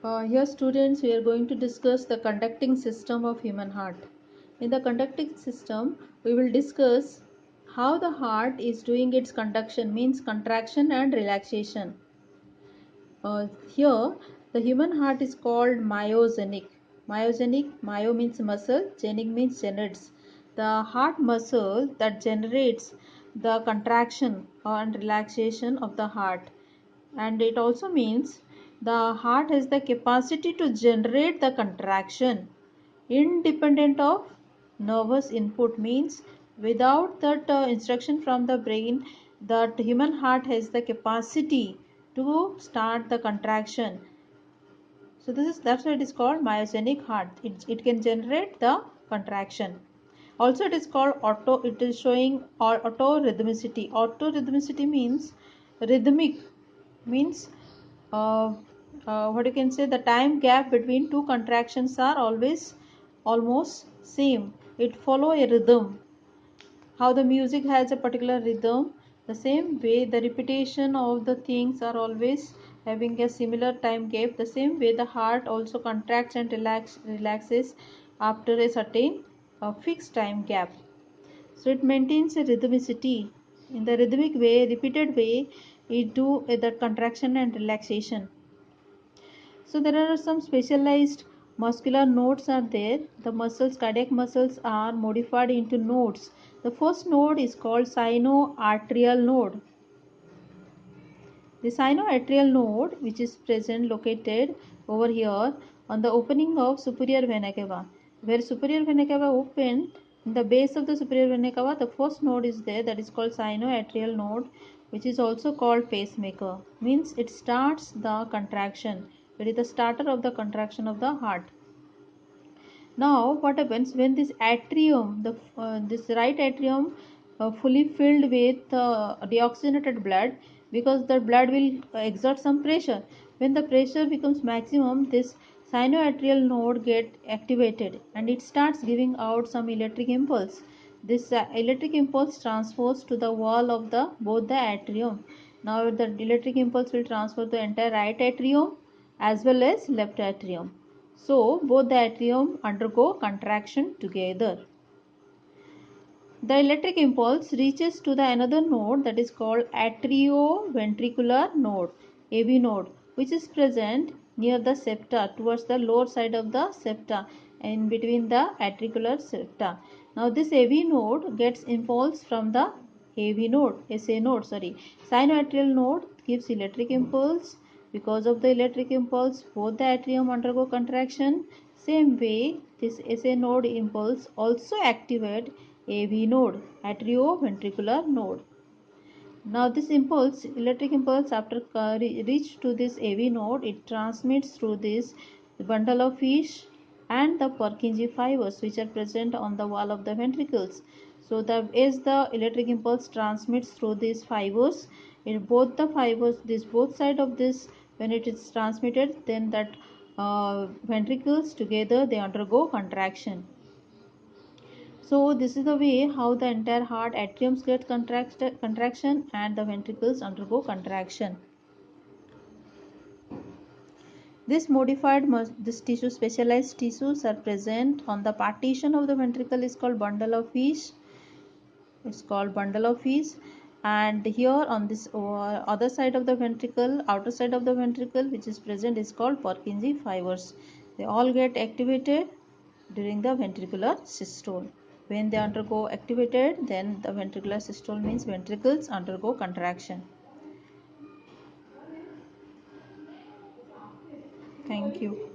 Here students, we are going to discuss the conducting system of human heart. In the conducting system, we will discuss how the heart is doing its conduction, means contraction and relaxation. Here, the human heart is called myogenic. Myo means muscle, genic means generates. The heart muscle that generates the contraction and relaxation of the heart. And it also means the heart has the capacity to generate the contraction independent of nervous input, means without that instruction from the brain, that human heart has the capacity to start the contraction. So that's why it is called myogenic heart. It can generate the contraction. Also it is called auto, it is showing autorhythmicity. Autorhythmicity means rhythmic, means what you can say, the time gap between two contractions are always almost same. It follow a rhythm. How the music has a particular rhythm, the same way the repetition of the things are always having a similar time gap. The same way the heart also contracts and relaxes after a certain fixed time gap. So it maintains a rhythmicity. In the rhythmic way, repeated way, it do the contraction and relaxation. So there are some specialized muscular nodes are there. The muscles, cardiac muscles are modified into nodes. The first node is called sinoatrial node. The sinoatrial node, which is present located over here on the opening of superior vena cava. Where superior vena cava opened, in the base of the superior vena cava, the first node is there, that is called sinoatrial node, which is also called pacemaker. Means it starts the contraction. It is the starter of the contraction of the heart. Now what happens when this atrium, this right atrium fully filled with deoxygenated blood, because the blood will exert some pressure. When the pressure becomes maximum, this sinoatrial node get activated and it starts giving out some electric impulse. This electric impulse transfers to the wall of the both the atrium. Now the electric impulse will transfer to the entire right atrium as well as left atrium. So both the atrium undergo contraction together. The electric impulse reaches to the another node, that is called atrioventricular node, AV node, which is present near the septa, towards the lower side of the septa, in between the atricular septa. Now this AV node gets impulse from the sinoatrial node gives electric impulse. Because of the electric impulse, both the atrium undergo contraction. Same way, this SA node impulse also activate AV node, atrioventricular node. Now this impulse, electric impulse, after reach to this AV node, it transmits through this bundle of fish and the Purkinje fibers, which are present on the wall of the ventricles. So as the electric impulse transmits through these fibers, in both the fibers, this both side of this, when it is transmitted, then that ventricles together they undergo contraction. So this is the way how the entire heart atriums get contraction and the ventricles undergo contraction. This tissue, specialized tissues are present on the partition of the ventricle is called bundle of fish. It's called bundle of fish. And here on this other side of the ventricle, outer side of the ventricle, which is present, is called Purkinje fibers. They all get activated during the ventricular systole. When they undergo activated, then the ventricular systole means ventricles undergo contraction. Thank you.